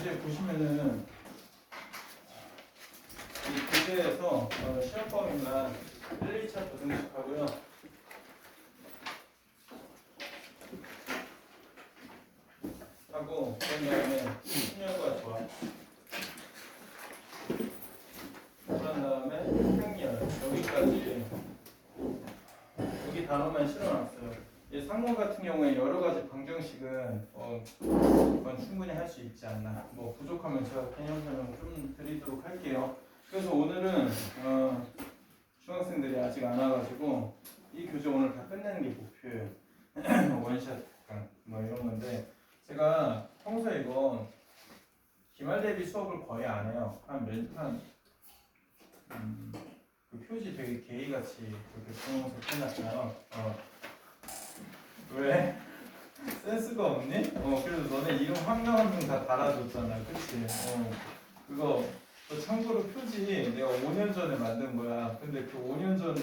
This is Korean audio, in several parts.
이제 보시면은 이 교재에서 시험 범위만 1, 2차 부등식하고요. 하고 그런 다음에 순열과 조합. 그런 다음에 행렬 여기까지 여기 단어만 실어놨어요. 이 상문 같은 경우에 여러 가지 방정식은 그건 충분히 할 수 있지 않나. 뭐 부족하면 제가 개념 설명 좀 드리도록 할게요. 그래서 오늘은 중학생들이 아직 안 와가지고 이 교재 오늘 다 끝내는 게 목표예요. 원샷 뭐 이런 건데 제가 평소에 이거 기말 대비 수업을 거의 안 해요. 그 표지 되게 게이같이 그렇게 분홍색 해놨어요. 왜? 센스가 없니? 그래서 너네 이름 한 명 한 명 다 달아줬잖아. 그치? 그거 또 참고로 표지 내가 5년 전에 만든 거야. 근데 그 5년 전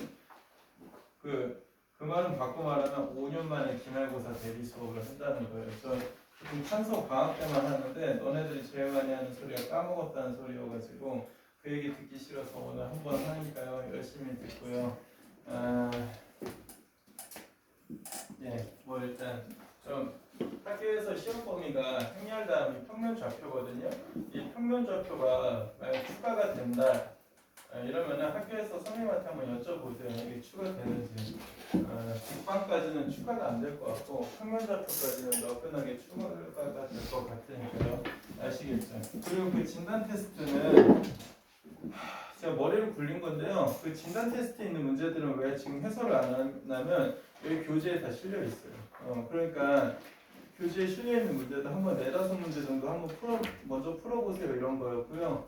그 말은 바꿔 말하면 5년 만에 기말고사 대비 수업을 한다는 거예요. 저 지금 찬서 방학 때만 하는데 너네들이 제일 많이 하는 소리가 까먹었다는 소리여가지고 그 얘기 듣기 싫어서 오늘 한번 하니까요. 열심히 듣고요. 뭐 일단 좀 학교에서 시험 범위가 행렬 다음이 평면 좌표거든요. 이 평면 좌표가 만약 추가가 된다 이러면은 학교에서 선생님한테 한번 여쭤보세요. 이게 추가되는지. 국방까지는 추가가 안 될 것 같고 평면 좌표까지는 너끈하게 추가가 될 것 같으니까요. 아시겠죠? 그리고 그 진단 테스트는 제가 머리를 굴린 건데요. 그 진단 테스트에 있는 문제들은 왜 지금 해설을 안 하냐면 여기 교재에 다 실려 있어요. 그러니까 교재에 실려 있는 문제도 한번 4-5문제 정도 한번 먼저 풀어보세요 이런 거였고요.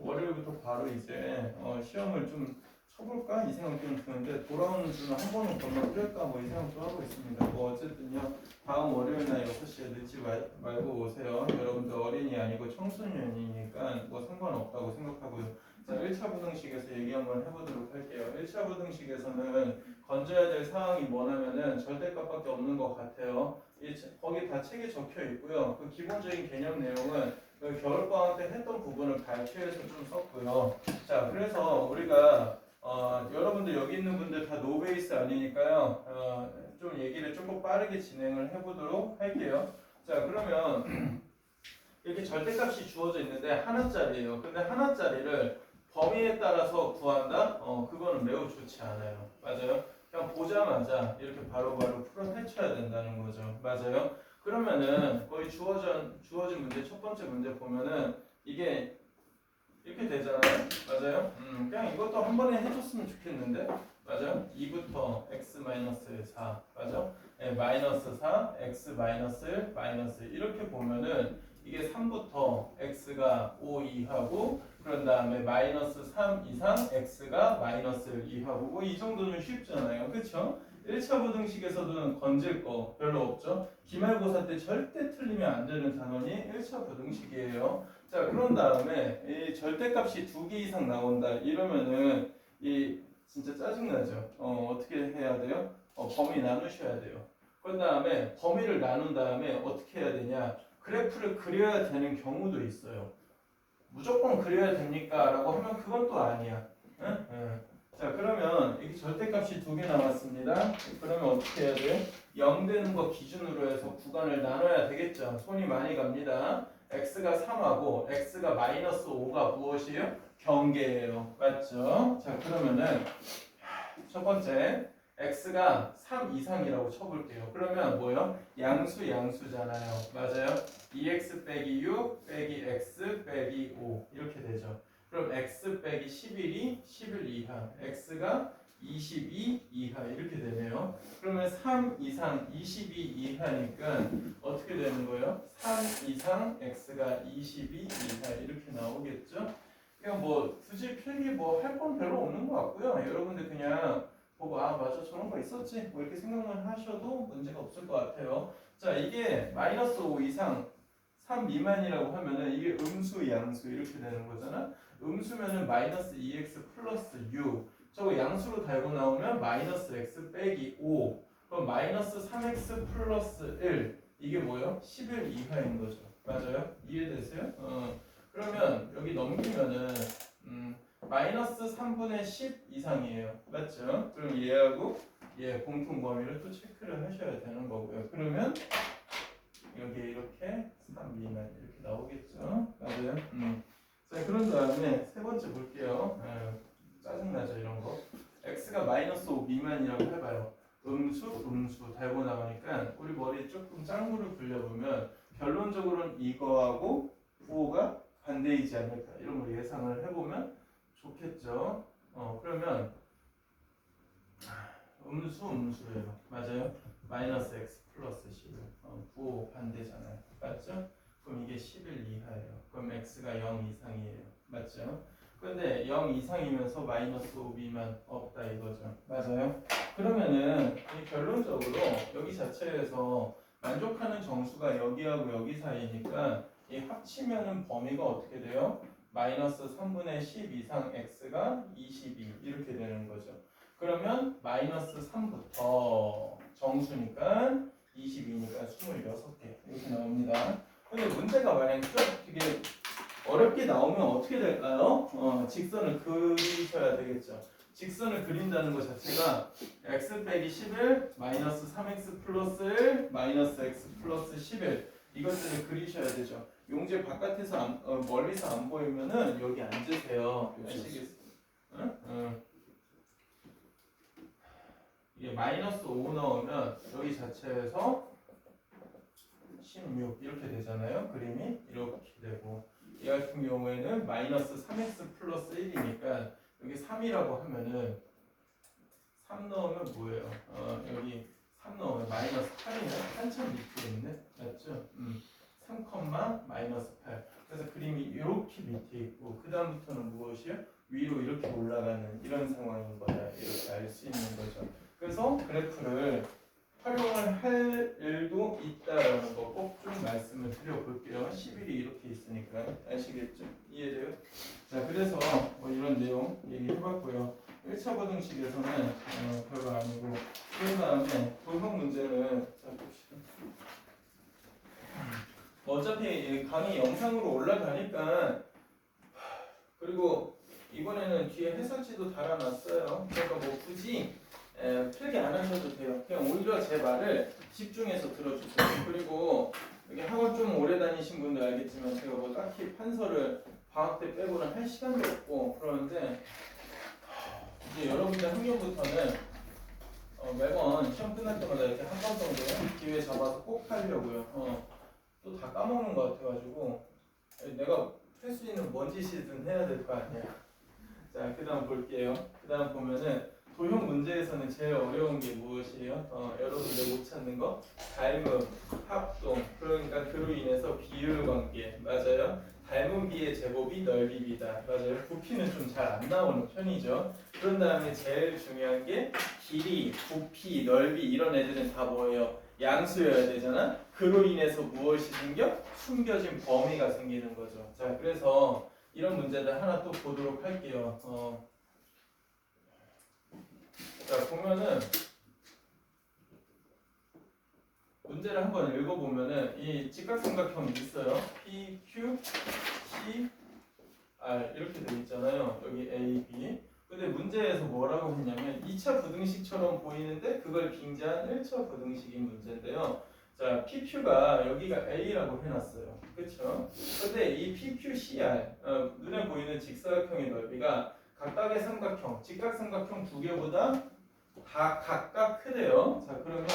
월요일부터 바로 이제 시험을 좀 쳐볼까 이 생각 좀 드는데 돌아오는 주는 한 번은 건너뛸까 뭐 이 생각도 하고 있습니다. 뭐 어쨌든요 다음 월요일 날 6시에 늦지 말고 오세요. 여러분들 어린이 아니고 청소년이니까 뭐 상관없다고 생각하고요. 자 1차 부등식에서 얘기 한번 해보도록 할게요. 1차 부등식에서는 건져야 될 사항이 뭐냐면은 절대값밖에 없는 것 같아요. 거기 다 책에 적혀 있고요. 그 기본적인 개념 내용은 그 겨울방학 때 했던 부분을 발표해서 좀 썼고요. 자, 그래서 우리가 여러분들 여기 있는 분들 다 노베이스 아니니까요. 좀 얘기를 조금 빠르게 진행을 해보도록 할게요. 자, 그러면 이렇게 절대값이 주어져 있는데 하나짜리예요. 근데 하나짜리를 범위에 따라서 구한다? 그거는 매우 좋지 않아요. 맞아요? 그냥 보자마자 이렇게 바로바로 풀어헤쳐야 된다는 거죠. 맞아요? 그러면은 거의 주어진 문제 첫 번째 문제 보면은 이게 이렇게 되잖아요. 맞아요? 그냥 이것도 한 번에 해줬으면 좋겠는데 맞아요? 2부터 x-4 맞아? 네, -4 x-1 -1 이렇게 보면은 이게 3부터 x가 5 이하고 그런 다음에 -3 이상 x가 -1 이하고 뭐 이 정도는 쉽잖아요. 그쵸? 1차 부등식에서는 건질 거 별로 없죠. 기말고사 때 절대 틀리면 안 되는 단원이 1차 부등식이에요. 자, 그런 다음에 이 절대값이 2개 이상 나온다 이러면은 이 진짜 짜증나죠. 어떻게 해야 돼요? 범위 나누셔야 돼요. 그 다음에 범위를 나눈 다음에 어떻게 해야 되냐? 그래프를 그려야 되는 경우도 있어요. 무조건 그려야 됩니까? 라고 하면 그건 또 아니야. 응? 응. 자, 그러면 여기 절대값이 2개 나왔습니다. 그러면 어떻게 해야 돼? 0 되는 거 기준으로 해서 구간을 나눠야 되겠죠. 손이 많이 갑니다. x가 3하고 x가 -5가 무엇이에요? 경계예요. 맞죠? 자, 그러면은 첫 번째 x가 3 이상이라고 쳐볼게요. 그러면 뭐요? 양수잖아요. 맞아요? 2x 빼기 6 빼기 x 빼기 5 이렇게 되죠. 그럼 x 빼기 11이 11 이하, x가 22 이하 이렇게 되네요. 그러면 3 이상 22 이하니까 어떻게 되는 거예요? 3 이상 x가 22 이하 이렇게 나오겠죠? 그냥 뭐 굳이 필기 뭐 할 건 별로 없는 것 같고요. 여러분들 그냥 보고 아 맞아 저런 거 있었지 뭐 이렇게 생각만 하셔도 문제가 없을 것 같아요. 자 이게 -5 이상 3 미만이라고 하면은 이게 음수 양수 이렇게 되는 거잖아. 음수면은 -2x 플러스 6 저거 양수로 달고 나오면 -x 빼기 5 그럼 -3x 플러스 1 이게 뭐예요? 11 이하인 거죠. 맞아요? 이해되세요? 그러면 여기 넘기면은 마이너스 3분의 10 이상이에요. 맞죠? 그럼 얘하고 얘 공통 범위를 또 체크를 하셔야 되는 거고요. 그러면 여기 이렇게 3 미만 이렇게 나오겠죠? 맞아요? 자, 그런 다음에 세 번째 볼게요. 짜증나죠 이런 거. x가 마이너스 5 미만이라고 해봐요. 음수 달고 나오니까 우리 머리에 조금 짱구를 굴려보면 결론적으로는 이거하고 부호가 반대이지 않을까 이런 걸 예상을 해보면 좋겠죠. 그러면 음수예요. 맞아요? 마이너스 x 플러스 11 부호 반대잖아요. 맞죠? 그럼 이게 11 이하예요. 그럼 x가 0 이상이에요. 맞죠? 근데 0 이상이면서 마이너스 5 미만 없다 이거죠. 맞아요? 그러면은 이 결론적으로 여기 자체에서 만족하는 정수가 여기하고 여기 사이니까 이 합치면은 범위가 어떻게 돼요? 마이너스 3분의 10 이상 x가 22 이렇게 되는 거죠. 그러면 마이너스 3부터 정수니까 22니까 26개 이렇게 나옵니다. 근데 문제가 만약에 되게 어렵게 나오면 어떻게 될까요? 직선을 그리셔야 되겠죠. 직선을 그린다는 것 자체가 x 빼기 11 마이너스 3x 플러스 1 마이너스 x 플러스 11 이것들을 그리셔야 되죠. 용지 바깥에서 멀리서 안 보이면은 여기 앉으세요. 아시겠어요? 이게 마이너스 5 넣으면 여기 자체에서 16 이렇게 되잖아요. 그림이 이렇게 되고 이 같은 경우에는 마이너스 3x 플러스 1이니까 여기 3이라고 하면은 3 넣으면 뭐예요? 여기 3 넣으면 마이너스 8이네. 한참 밑에 있네. 맞죠? 3, 마이너스 8. 그래서 그림이 이렇게 밑에 있고 그 다음부터는 무엇이요? 위로 이렇게 올라가는 이런 상황인 거다. 이렇게 알 수 있는 거죠. 그래서 그래프를 활용을 할 일도 있다라는 거 꼭 좀 말씀을 드려볼게요. 11이 이렇게 있으니까 아시겠죠? 이해돼요? 자, 그래서 뭐 이런 내용 얘기해봤고요. 1차 고등식에서는 별거 아니고 그 다음에 도형 문제는 자 봅시다. 어차피 강의 영상으로 올라가니까 그리고 이번에는 뒤에 해설지도 달아놨어요. 그러니까 뭐 굳이 필기 안 하셔도 돼요. 그냥 오히려 제 말을 집중해서 들어주세요. 그리고 여기 학원 좀 오래 다니신 분들 알겠지만 제가 뭐 딱히 판서를 방학 때 빼고는 할 시간도 없고 그러는데 이제 여러분들 학년부터는 매번 시험 끝날 때마다 이렇게 한 번 정도 기회 잡아서 꼭 하려고요. 또 다 까먹는 것 같아가지고 내가 할 수 있는 뭔 짓이든 해야 될 거 아니야. 자, 그 다음 볼게요. 그 다음 보면은 도형 문제에서는 제일 어려운 게 무엇이에요? 여러분들 못 찾는 거? 닮음, 합동, 그러니까 그로 인해서 비율 관계, 맞아요? 닮은 비의 제곱이 넓이 비다, 맞아요? 부피는 좀 잘 안 나오는 편이죠. 그런 다음에 제일 중요한 게 길이, 부피, 넓이 이런 애들은 다 뭐예요? 양수여야 되잖아? 그로 인해서 무엇이 생겨? 숨겨진 범위가 생기는 거죠. 자, 그래서 이런 문제들 하나 또 보도록 할게요. 자, 보면은 문제를 한번 읽어보면은 이 직각삼각형이 있어요. P, Q, C, R 이렇게 돼 있잖아요. 여기 A, B. 근데 문제에서 뭐라고 했냐면 2차 부등식처럼 보이는데 그걸 빙자한 1차 부등식인 문제인데요. 자, PQ가 여기가 A라고 해놨어요. 그렇죠? 근데 이 PQCR 눈에 보이는 직사각형의 넓이가 각각의 삼각형, 직각삼각형 두 개보다 다 각각 크대요. 자, 그러면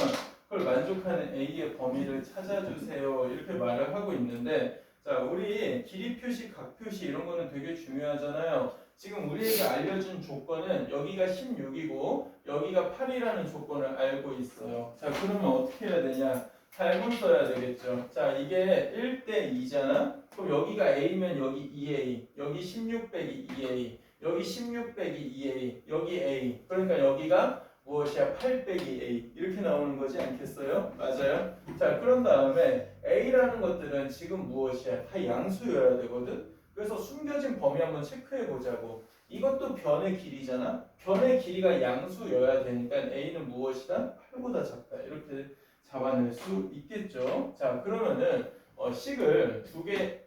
그걸 만족하는 A의 범위를 찾아주세요. 이렇게 말을 하고 있는데, 자, 우리 길이 표시, 각 표시 이런 거는 되게 중요하잖아요. 지금 우리에게 알려준 조건은 여기가 16이고 여기가 8이라는 조건을 알고 있어요. 자, 그러면 어떻게 해야 되냐? 닮음 써야 되겠죠. 자, 이게 1대 2잖아? 그럼 여기가 A면 여기 2A, 여기 16 빼기 2A, 여기 16 빼기 2A, 여기 A. 그러니까 여기가 무엇이야? 8 빼기 A 이렇게 나오는 거지 않겠어요? 맞아요? 자, 그런 다음에 A라는 것들은 지금 무엇이야? 다 양수여야 되거든? 그래서 숨겨진 범위 한번 체크해 보자고. 이것도 변의 길이잖아? 변의 길이가 양수여야 되니까 A는 무엇이다? 8보다 작다 이렇게 잡아낼 수 있겠죠? 자, 그러면은 식을 두 개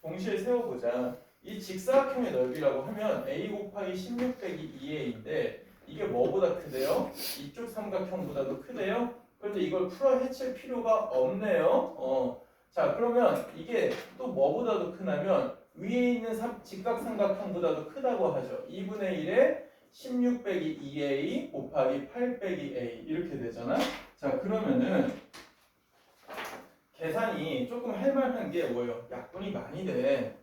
동시에 세워보자. 이 직사각형의 넓이라고 하면 a 곱하기 16 빼기 2a인데 이게 뭐보다 크대요? 이쪽 삼각형보다도 크대요? 그런데 이걸 풀어 헤칠 필요가 없네요. 자, 그러면 이게 또 뭐보다도 크냐면 위에 있는 직각삼각형보다도 크다고 하죠. 2분의 1에 16 빼기 2a 곱하기 8 빼기 a 이렇게 되잖아. 자, 그러면은 계산이 조금 할만한 게 뭐예요? 약분이 많이 돼.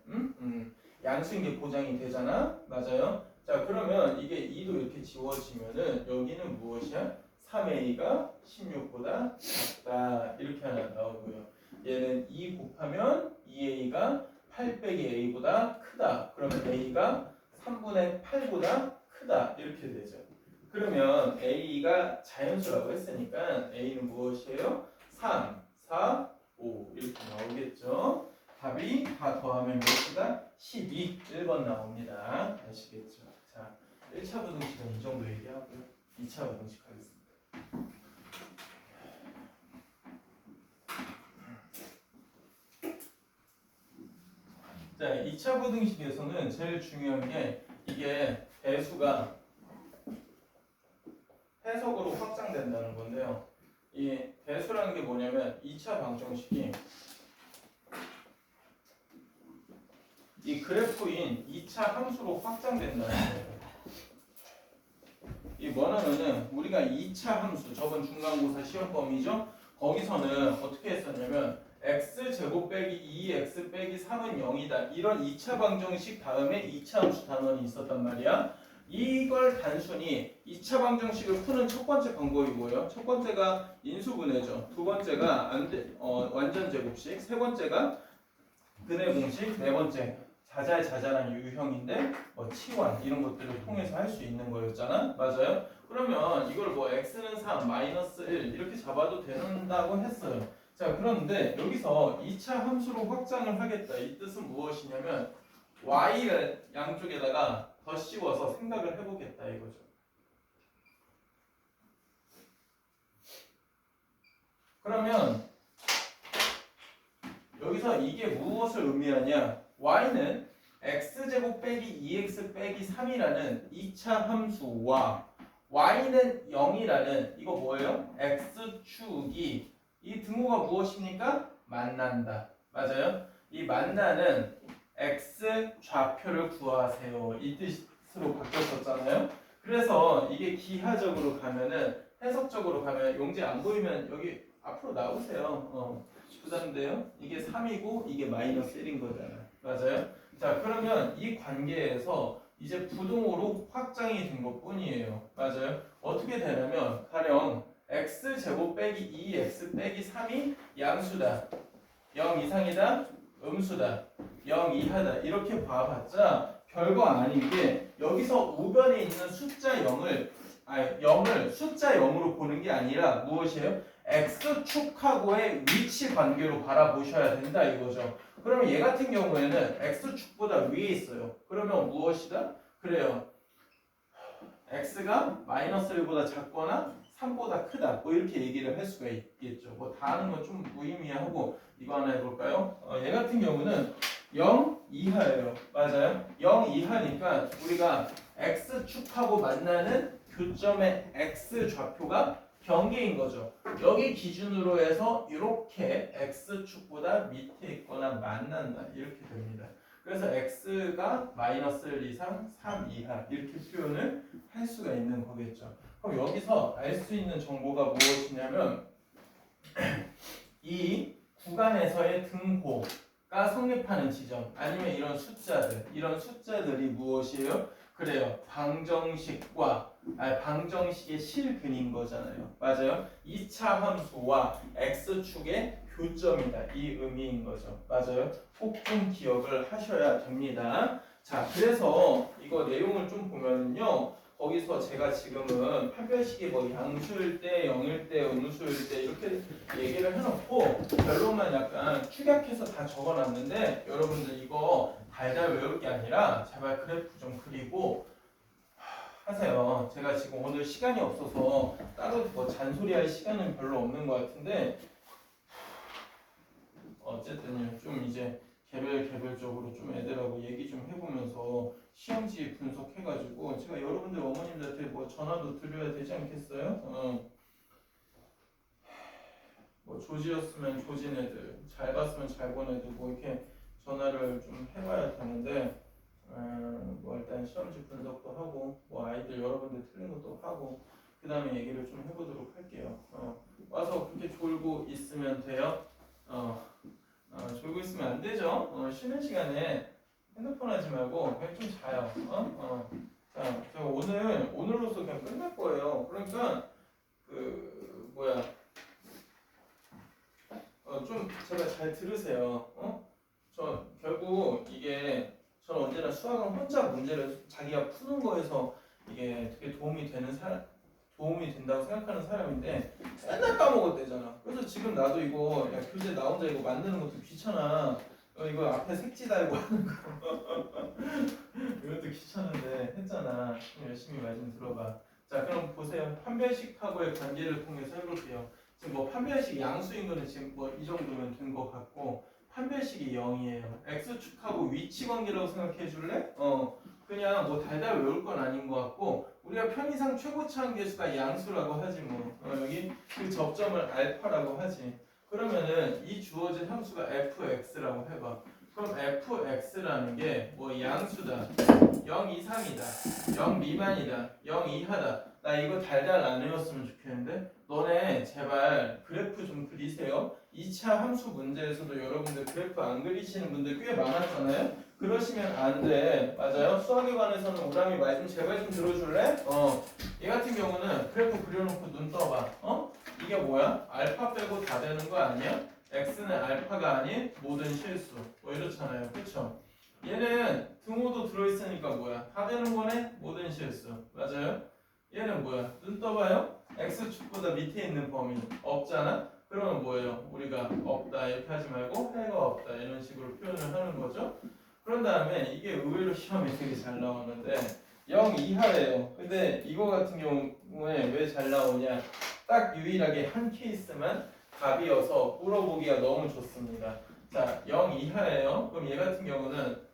양수인 게 보장이 되잖아. 맞아요? 자, 그러면 이게 2도 이렇게 지워지면은 여기는 무엇이야? 3a가 16보다 작다. 이렇게 하나 나오고요. 얘는 2 곱하면 2a가 8 빼기 a보다 크다. 그러면 a가 3분의 8보다 크다. 이렇게 되죠. 그러면 a가 자연수라고 했으니까 a는 무엇이에요? 3, 4, 5 이렇게 나오겠죠. 답이 다 더하면 몇이다? 12, 1번 나옵니다. 아시겠죠? 자, 1차 부등식은 이 정도 얘기하고요. 2차 부등식 하겠습니다. 자, 2차 부등식에서는 제일 중요한 게 이게 배수가 해석으로 확장된다는 건데요. 이 배수라는 게 뭐냐면 2차 방정식이 이 그래프인 2차 함수로 확장된다는 거예요. 이 뭐냐면은 우리가 2차 함수, 저번 중간고사 시험 범위죠? 거기서는 어떻게 했었냐면 x제곱 빼기 2x 빼기 3은 0이다. 이런 2차 방정식 다음에 2차 함수 단원이 있었단 말이야. 이걸 단순히 2차 방정식을 푸는 첫 번째 방법이 뭐예요? 첫 번째가 인수분해죠. 두 번째가 완전 제곱식. 세 번째가 근해 공식. 네 번째 자잘자잘한 유형인데 치환 이런 것들을 통해서 할 수 있는 거였잖아. 맞아요? 그러면 이걸 뭐 x는 3, 마이너스 1 이렇게 잡아도 된다고 했어요. 자, 그런데 여기서 2차 함수로 확장을 하겠다. 이 뜻은 무엇이냐면 y를 양쪽에다가 더 씌워서 생각을 해보겠다 이거죠. 그러면 여기서 이게 무엇을 의미하냐? y는 x제곱 빼기 2x 빼기 3이라는 2차 함수와 y는 0이라는 이거 뭐예요? x축이 이 등호가 무엇입니까? 만난다. 맞아요? 이 만나는 x 좌표를 구하세요. 이 뜻으로 바뀌었었잖아요. 그래서 이게 기하적으로 가면은 해석적으로 가면 용지 안 보이면 여기 앞으로 나오세요. 부담돼요? 이게 3이고 이게 마이너스 1인 거잖아요. 맞아요? 자, 그러면 이 관계에서 이제 부등호로 확장이 된 것 뿐이에요. 맞아요? 어떻게 되냐면 가령 x제곱 빼기 2x 빼기 3이 양수다. 0 이상이다. 음수다. 0 이하다. 이렇게 봐봤자 별거 아닌 게 여기서 우변에 있는 숫자 0을 숫자 0으로 보는 게 아니라 무엇이에요? x축하고의 위치 관계로 바라보셔야 된다 이거죠. 그러면 얘 같은 경우에는 x축보다 위에 있어요. 그러면 무엇이다? 그래요. x가 마이너스 1보다 작거나 3보다 크다. 뭐 이렇게 얘기를 할 수가 있겠죠. 뭐 다 하는 건 좀 무의미하고 이거 하나 해볼까요? 얘 같은 경우는 0 이하예요. 맞아요? 0 이하니까 우리가 x축하고 만나는 교점의 x 좌표가 경계인 거죠. 여기 기준으로 해서 이렇게 x축보다 밑에 있거나 만난다. 이렇게 됩니다. 그래서 x가 마이너스 1 이상 3 이하 이렇게 표현을 할 수가 있는 거겠죠. 그럼 여기서 알 수 있는 정보가 무엇이냐면 이 구간에서의 등호가 성립하는 지점 아니면 이런 숫자들이 무엇이에요? 그래요. 방정식의 실근인 거잖아요. 맞아요? 2차 함수와 x축의 교점이다. 이 의미인 거죠. 맞아요? 꼭 좀 기억을 하셔야 됩니다. 자, 그래서 이거 내용을 좀 보면요. 거기서 제가 지금은 판별식이 뭐 양수일 때, 0일 때, 음수일 때 이렇게 얘기를 해놓고 결론만 약간 축약해서 다 적어놨는데 여러분들 이거 달달 외울 게 아니라 제발 그래프 좀 그리고 하세요. 제가 지금 오늘 시간이 없어서 따로 뭐 잔소리할 시간은 별로 없는 것 같은데 어쨌든 좀 이제 개별적으로 좀 애들하고 얘기 좀 해보면서 시험지 분석해가지고 제가 여러분들 어머님들한테 뭐 전화도 드려야 되지 않겠어요? 뭐 조지였으면 조진 애들, 잘 봤으면 잘 본 애들 뭐 이렇게 전화를 좀 해봐야 되는데 뭐 일단 시험지 분석도 하고 뭐 아이들 여러분들 틀린 것도 하고 그 다음에 얘기를 좀 해보도록 할게요. 와서 그렇게 졸고 있으면 돼요. 졸고 있으면 안 되죠. 쉬는 시간에 핸드폰 하지 말고 그냥 좀 자요. 자, 제가 오늘로서 그냥 끝낼 거예요. 그러니까 그 뭐야 좀 제가 잘 들으세요. 저 결국 이게 저는 언제나 수학은 혼자 문제를 자기가 푸는 거에서 이게 되게 도움이 된다고 생각하는 사람인데 맨날 까먹었대잖아. 그래서 지금 나도 이거 야, 교재 나 혼자 이거 만드는 것도 귀찮아. 이거 앞에 색지 달고 하는 거 이것도 귀찮은데 했잖아. 좀 열심히 말 좀 들어봐. 자, 그럼 보세요. 판별식하고의 관계를 통해서 해볼게요. 지금 뭐 판별식 양수인 거는 지금 뭐 이 정도면 된 것 같고 판별식이 0이에요. x축하고 위치 관계라고 생각해 줄래? 그냥 뭐 달달 외울 건 아닌 것 같고 우리가 편의상 최고차항 계수가 양수라고 하지 뭐 여기 그 접점을 알파라고 하지. 그러면은 이 주어진 함수가 fx라고 해봐. 그럼 fx라는 게 뭐 양수다, 0 이상이다, 0 미만이다, 0 이하다. 나 이거 달달 안 외웠으면 좋겠는데 너네 제발 그래프 좀 그리세요. 2차 함수 문제에서도 여러분들 그래프 안 그리시는 분들 꽤 많았잖아요. 그러시면 안 돼. 맞아요? 수학에 관해서는 우람이 말 좀 제발 좀 들어줄래? 얘 같은 경우는 그래프 그려놓고 눈 떠봐. 이게 뭐야? 알파 빼고 다 되는 거 아니야? x는 알파가 아닌 모든 실수. 뭐 이렇잖아요. 그쵸? 얘는 등호도 들어있으니까 뭐야? 다 되는 거네? 모든 실수. 맞아요? 얘는 뭐야? 눈 떠봐요? x축보다 밑에 있는 범위 없잖아? 그러면 뭐예요? 우리가 없다 이렇게 하지 말고 해가 없다 이런 식으로 표현을 하는 거죠. 그런 다음에 이게 의외로 시험에 되게 잘 나오는데 0 이하래요. 근데 이거 같은 경우에 왜 잘 나오냐? 딱 유일하게 한 케이스만 답이어서 물어보기가 너무 좋습니다. 자, 0 이하예요. 그럼 얘 같은 경우는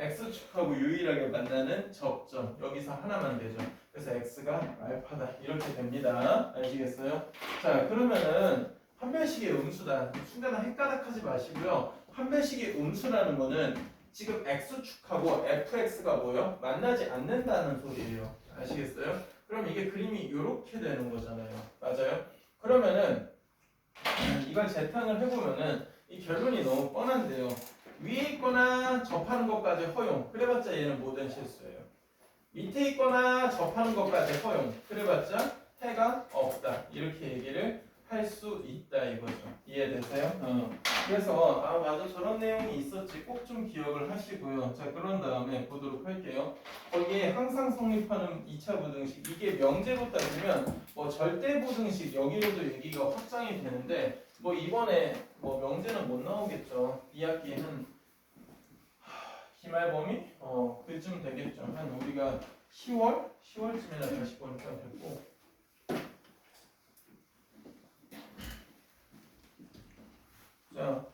x축하고 유일하게 만나는 접점 여기서 하나만 되죠. 그래서 x가 알파다 이렇게 됩니다. 아시겠어요? 자, 그러면은 판별식의 음수다. 순간에 헷가닥하지 마시고요. 판별식의 음수라는 거는 지금 x축하고 fx가 뭐요? 만나지 않는다는 소리예요. 아시겠어요? 그럼 이게 그림이 이렇게 되는 거잖아요. 맞아요? 그러면은 이걸 재탕을 해보면은 이 결론이 너무 뻔한데요. 위에 있거나 접하는 것까지 허용. 그래봤자 얘는 모든 실수예요. 밑에 있거나 접하는 것까지 허용. 그래봤자 해가 없다. 이렇게 얘기를 할 수 있다 이거죠. 이해되세요? 그래서 맞아 저런 내용이 있었지 꼭 좀 기억을 하시고요. 자 그런 다음에 보도록 할게요. 거기에 항상 성립하는 2차 부등식 이게 명제로 따지면 뭐 절대 부등식 여기로도 얘기가 확장이 되는데 뭐 이번에 뭐 명제는 못 나오겠죠. 2학기에는 기말 범위 그쯤 되겠죠. 한 우리가 10월쯤이나 다시 보니까 됐고. 자,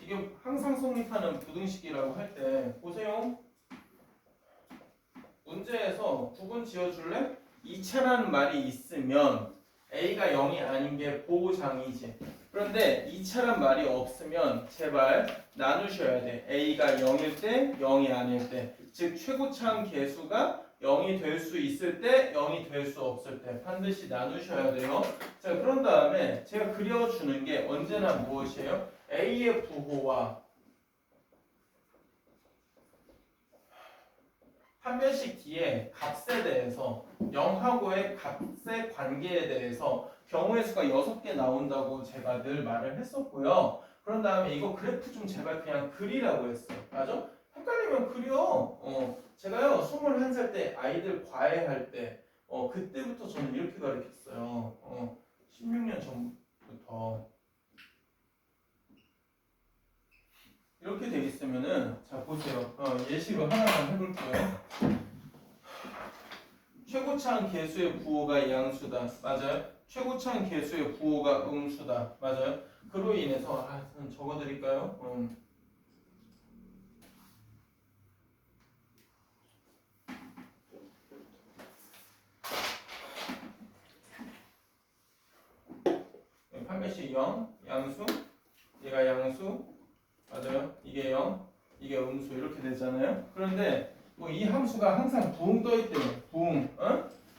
이게 항상 성립하는 부등식이라고 할 때 보세요. 문제에서 구분 지어줄래? 2차라는 말이 있으면 A가 0이 아닌 게 보장이지. 그런데 2차란 말이 없으면 제발 나누셔야 돼. A가 0일 때, 0이 아닐 때. 즉 최고차항 계수가 0이 될 수 있을 때, 0이 될 수 없을 때 반드시 나누셔야 돼요. 자, 그런 다음에 제가 그려주는 게 언제나 무엇이에요? A의 부호와 판별식 뒤에 값에 대해서 0하고의 값의 관계에 대해서 경우의 수가 6개 나온다고 제가 늘 말을 했었고요. 그런 다음에 이거 그래프 좀 제발 그냥 그리라고 했어요. 맞아? 헷갈리면 그려. 제가요 21살 때 아이들 과외할 때 그때부터 저는 이렇게 가르쳤어요. 16년 전부터 이렇게 돼 있으면은 자 보세요. 예시로 하나만 해볼게요. 최고차항 계수의 부호가 양수다. 맞아요? 최고차항 계수의 부호가 음수다. 맞아요? 그로 인해서 적어드릴까요? 판별식 0, 양수, 얘가 양수, 맞아요? 이게 0, 이게 음수 이렇게 되잖아요. 그런데 뭐 이 함수가 항상 부응 떠있대요. 부응,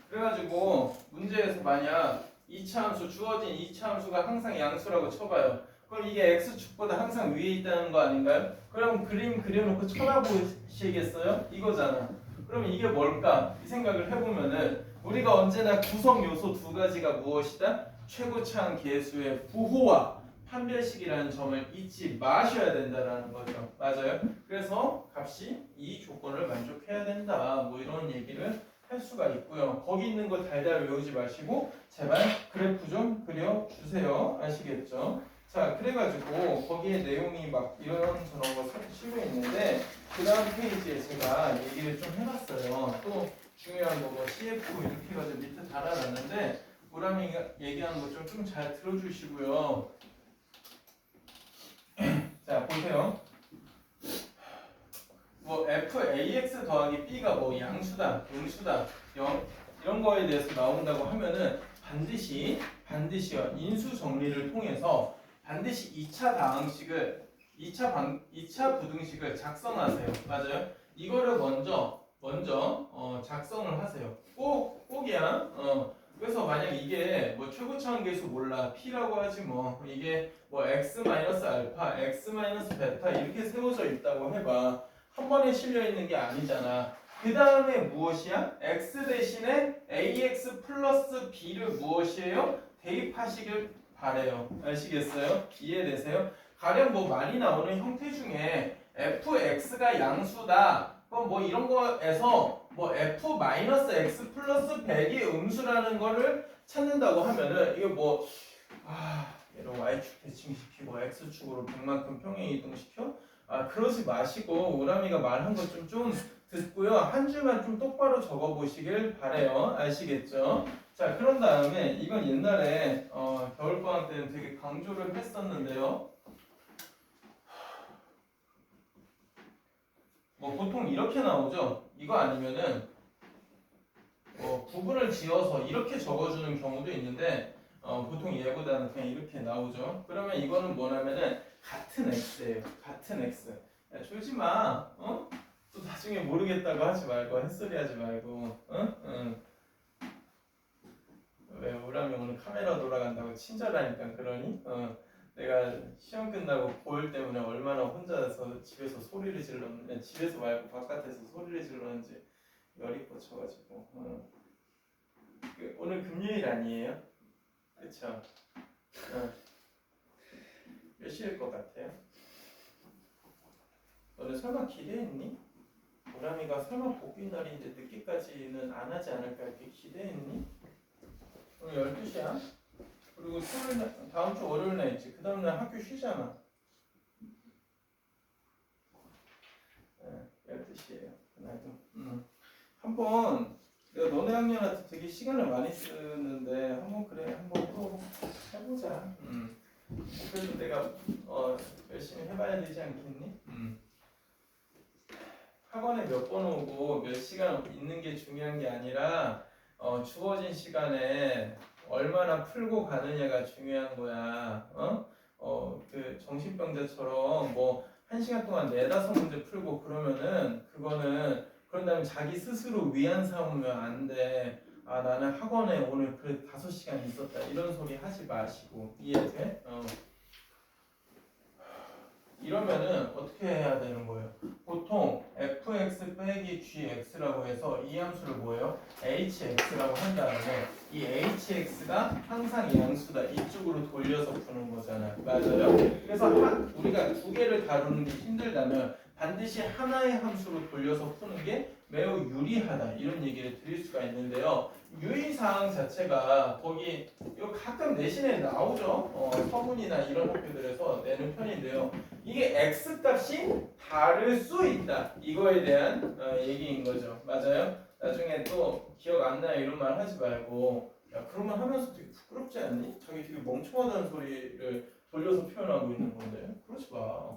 그래가지고 문제에서 만약 2차 함수 주어진 2차 함수가 항상 양수라고 쳐봐요. 그럼 이게 x축보다 항상 위에 있다는 거 아닌가요? 그럼 그림 그려놓고 쳐다보시겠어요? 이거잖아. 그럼 이게 뭘까? 이 생각을 해보면은 우리가 언제나 구성 요소 두 가지가 무엇이다? 최고차항 계수의 부호와 판별식이라는 점을 잊지 마셔야 된다는 거죠. 맞아요? 그래서 값이 이 조건을 만족해야 된다. 뭐 이런 얘기를 할 수가 있고요. 거기 있는 거 달달 외우지 마시고 제발 그래프 좀 그려주세요. 아시겠죠? 자, 그래가지고 거기에 내용이 막 이런 저런 거 실려 있는데 그 다음 페이지에 제가 얘기를 좀 해봤어요. 또 중요한 거 뭐 CF 이렇게 해가지고 밑에 달아놨는데 우람이가 얘기하는 거 좀 잘 들어주시고요. 자, 보세요. 뭐 FAX 더하기 B가 뭐 양수다, 음수다, 0 이런 거에 대해서 나온다고 하면은 반드시 인수 정리를 통해서 반드시 2차 다항식을 2차 부등식을 작성하세요. 맞아요? 이거를 먼저 작성을 하세요. 꼭이야. 그래서 만약 이게 뭐 최고차항 계수 몰라 P라고 하지 뭐 이게 뭐 x 알파, x 베타 이렇게 세워져 있다고 해봐. 한 번에 실려 있는 게 아니잖아. 그 다음에 무엇이야? x 대신에 ax 플러스 b를 무엇이에요? 대입하시길 바래요. 아시겠어요? 이해되세요? 가령 뭐 많이 나오는 형태 중에 fx가 양수다. 그럼 뭐 이런 거에서 뭐 f-x 플러스 100이 음수라는 거를 찾는다고 하면은 이게 뭐 얘를 y축 대칭시키고 x축으로 100만큼 평행 이동시켜? 그러지 마시고 우람이가 말한 것 좀 듣고요. 한 줄만 좀 똑바로 적어 보시길 바래요. 아시겠죠? 자, 그런 다음에 이건 옛날에 겨울방학 때는 되게 강조를 했었는데요. 뭐 보통 이렇게 나오죠. 이거 아니면은 구분을 지어서 이렇게 적어주는 경우도 있는데 보통 얘보다는 그냥 이렇게 나오죠. 그러면 이거는 뭐냐면은 같은 x예요. 같은 x. 야, 졸지 마. 또 나중에 모르겠다고 하지 말고 햇소리 하지 말고. 왜 우람이 오늘 카메라 돌아간다고 친절하니까 그러니? 내가 시험 끝나고 보일 때문에 얼마나 혼자서 집에서 소리를 질렀는지, 집에서 말고 바깥에서 소리를 질렀는지 열이 뻗쳐가지고. 오늘 금요일 아니에요? 그쵸? 몇 시일 것 같아요? 너는 설마 기대했니? 보람이가 설마 복귀 날인데 늦게까지는 안 하지 않을까 이렇게 기대했니? 오늘 12시야? 그리고 토요일 날, 다음 주 월요일 날 있지. 그 다음 날 학교 쉬잖아. 12시에요. 그날도. 한번 내가 너네 학년한테 되게 시간을 많이 쓰는데 한번 또 해보자. 그래도 내가 열심히 해봐야 되지 않겠니? 학원에 몇 번 오고 몇 시간 있는 게 중요한 게 아니라 주어진 시간에 얼마나 풀고 가느냐가 중요한 거야. 그 정신병자처럼 뭐 1시간 동안 4-5문제 풀고 그러면은 그런 다음에 자기 스스로 위안 삼으면 안 돼. 나는 학원에 오늘 그래 5시간 있었다. 이런 소리 하지 마시고. 이해돼? 이러면은 어떻게 해야 되는 거예요? 보통 fx 빼기 gx라고 해서 이 함수를 뭐예요? hx라고 한 다음에 이 hx가 항상 양수다. 이쪽으로 돌려서 푸는 거잖아요. 맞아요? 그래서 우리가 두 개를 다루는 게 힘들다면 반드시 하나의 함수로 돌려서 푸는 게 매우 유리하다. 이런 얘기를 드릴 수가 있는데요. 유의사항 자체가 거기 이거 가끔 내신에 나오죠. 서문이나 이런 학교들에서 내는 편인데요. 이게 x 값이 다를 수 있다. 이거에 대한 얘기인 거죠. 맞아요? 나중에 또 기억 안 나요 이런 말 하지 말고 야 그런 말 하면서 되게 부끄럽지 않니? 자기 되게 멍청하다는 소리를 돌려서 표현하고 있는 건데 그러지 마.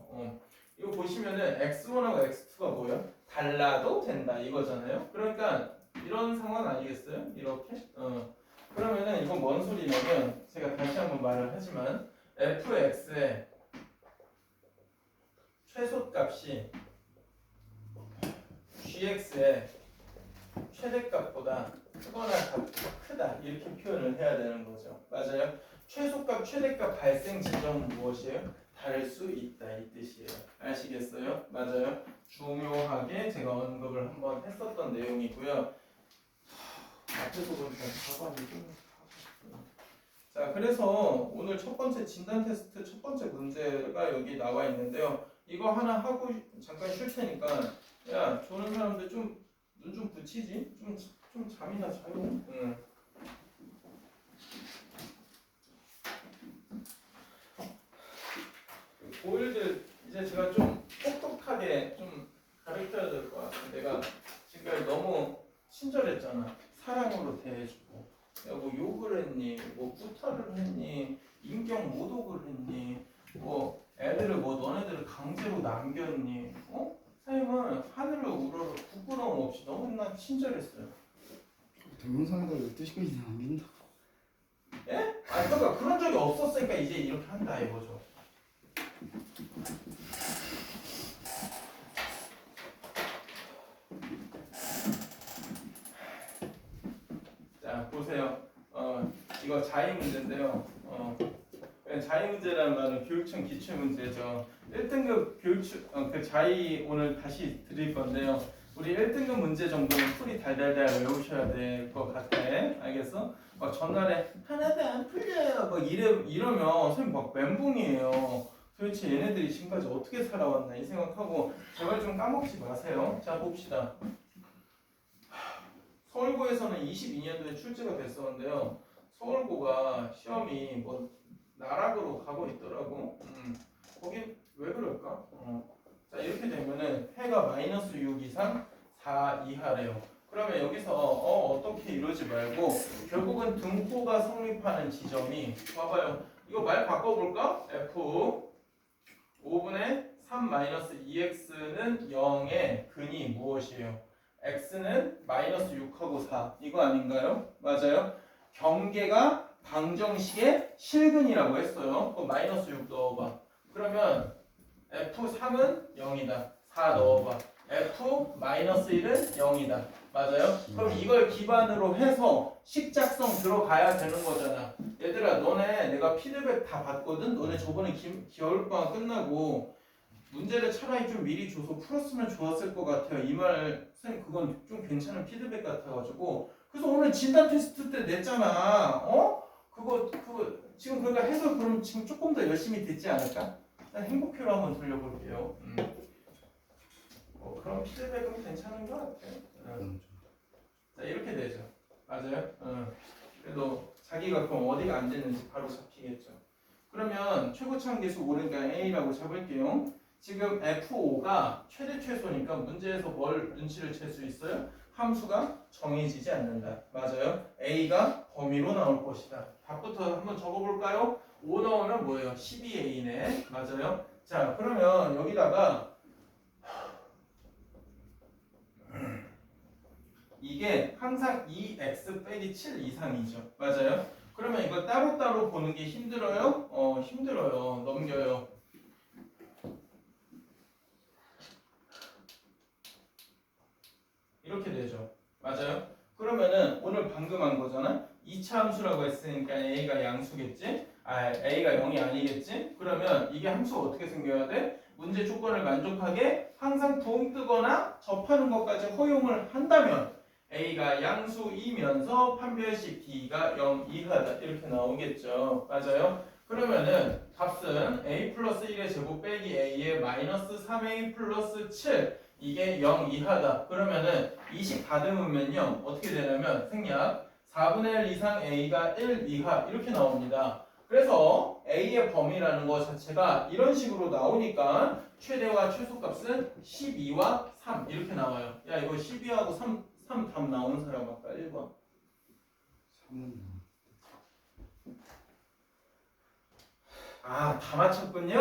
이거 보시면은 x1하고 x2가 뭐야? 달라도 된다 이거잖아요. 그러니까 이런 상황 아니겠어요? 이렇게? 그러면은 이건 뭔 소리냐면 제가 다시 한번 말을 하지만 fx의 최소값이 gx의 최대값보다 크거나 크다 이렇게 표현을 해야 되는 거죠. 맞아요? 최소값, 최대값 발생 지점은 무엇이에요? 다를 수 있다 이 뜻이에요. 아시겠어요? 맞아요? 중요하게 제가 언급을 한번 했었던 내용이고요. 앞에서 보니까 가방이 좀 자, 그래서 오늘 첫 번째 진단 테스트 첫 번째 문제가 여기 나와 있는데요. 이거 하나 하고 잠깐 쉴 테니까 야, 조는 사람들 좀 눈 좀 붙이지? 좀 잠이나 자요. 응. 고1들 이제 제가 좀 똑똑하게 좀 가르쳐야 될 것 같아. 내가 지금까지 너무 친절했잖아. 사랑으로 대해주고. 야, 뭐 욕을 했니? 뭐 구타를 했니? 인격 모독을 했니? 뭐 애들을 뭐 너네들을 강제로 남겼니? 선생님은 하늘로 우러러 부끄러움 없이 너무나 친절했어요. 동영상에다 12시까지 남긴다. 예? 아 그러니까 그런 적이 없었으니까 이제 이렇게 한다 이거죠. 자 보세요. 이거 자의 문제인데요. 자의 문제라는 말은 교육청 기출 문제죠. 1등급 교육청 그 자의 오늘 다시 드릴 건데요. 우리 1등급 문제 정도는 풀이 달달달 외우셔야 될 것 같아. 알겠어? 막 전날에 하나도 안 풀려요. 막 이러면 선생님 막 멘붕이에요. 도대체 얘네들이 지금까지 어떻게 살아왔나 이 생각하고 제발 좀 까먹지 마세요. 자 봅시다. 서울고에서는 22년도에 출제가 됐었는데요. 서울고가 시험이 뭐 나락으로 가고 있더라고. 거기 왜 그럴까? 자 이렇게 되면은 해가 마이너스 6 이상 4 이하래요. 그러면 여기서 어떻게 이러지 말고 결국은 등호가 성립하는 지점이 봐봐요. 이거 말 바꿔볼까? f 5분의 3 마이너스 2x는 0의 근이 무엇이에요? x는 마이너스 6하고 4 이거 아닌가요? 맞아요? 경계가 방정식의 실근이라고 했어요. 그럼 마이너스 6 넣어봐. 그러면 f3은 0이다. 4 넣어봐. f-1은 0이다. 맞아요? 그럼 이걸 기반으로 해서 식작성 들어가야 되는 거잖아. 얘들아 너네 내가 피드백 다 받거든? 너네 저번에 겨울방학 끝나고 문제를 차라리 좀 미리 줘서 풀었으면 좋았을 것 같아요. 이 말 선생님 그건 좀 괜찮은 피드백 같아가지고 그래서 오늘 진단 테스트 때 냈잖아. 그거 지금 그러니까 해서 그럼 지금 조금 더 열심히 됐지 않을까? 행복표로 한번 돌려볼게요. 그럼 피드백은 괜찮은 것 같아요. 자 이렇게 되죠. 맞아요? 그래도 자기가 그럼 어디가 안 됐는지 바로 잡히겠죠. 그러면 최고차항계수 모르니까 A라고 잡을게요. 지금 F5가 최대 최소니까 문제에서 뭘 눈치를 챌 수 있어요? 함수가 정해지지 않는다. 맞아요? A가 범위로 나올 것이다. 답부터 한번 적어볼까요? 5 넣으면 뭐예요? 12A네. 맞아요? 자 그러면 여기다가 이게 항상 2x 빼기 7 이상이죠. 맞아요? 그러면 이거 따로따로 보는 게 힘들어요? 힘들어요. 넘겨요. 이렇게 되죠. 맞아요? 그러면은 오늘 방금 한 거잖아. 2차 함수라고 했으니까 A가 양수겠지? A가 0이 아니겠지? 그러면 이게 함수가 어떻게 생겨야 돼? 문제 조건을 만족하게 항상 붕 뜨거나 접하는 것까지 허용을 한다면 A가 양수이면서 판별식 B가 0 이하다 이렇게 나오겠죠. 맞아요? 그러면은 값은 A 플러스 1의 제곱 빼기 A의 마이너스 3A 플러스 7 이게 0 이하다. 그러면은 20 다듬으면요 어떻게 되냐면 생략 4분의 1 이상 A가 1 이하 이렇게 나옵니다. 그래서 A의 범위라는 것 자체가 이런 식으로 나오니까 최대와 최소값은 12와 3 이렇게 나와요. 야 이거 12하고 3 3 답 나오는 사람 아까 1번. 3은 다 맞췄군요.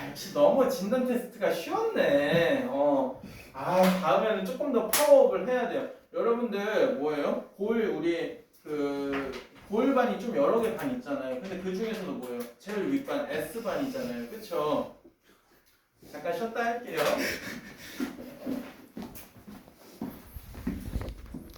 역시 너무 진단 테스트가 쉬웠네. 다음에는 조금 더 파워업을 해야 돼요. 여러분들 뭐예요? 우리 고일반이 좀 여러 개 반 있잖아요. 근데 그 중에서도 뭐예요? 제일 윗반 S반이잖아요. 그쵸? 잠깐 쉬었다 할게요.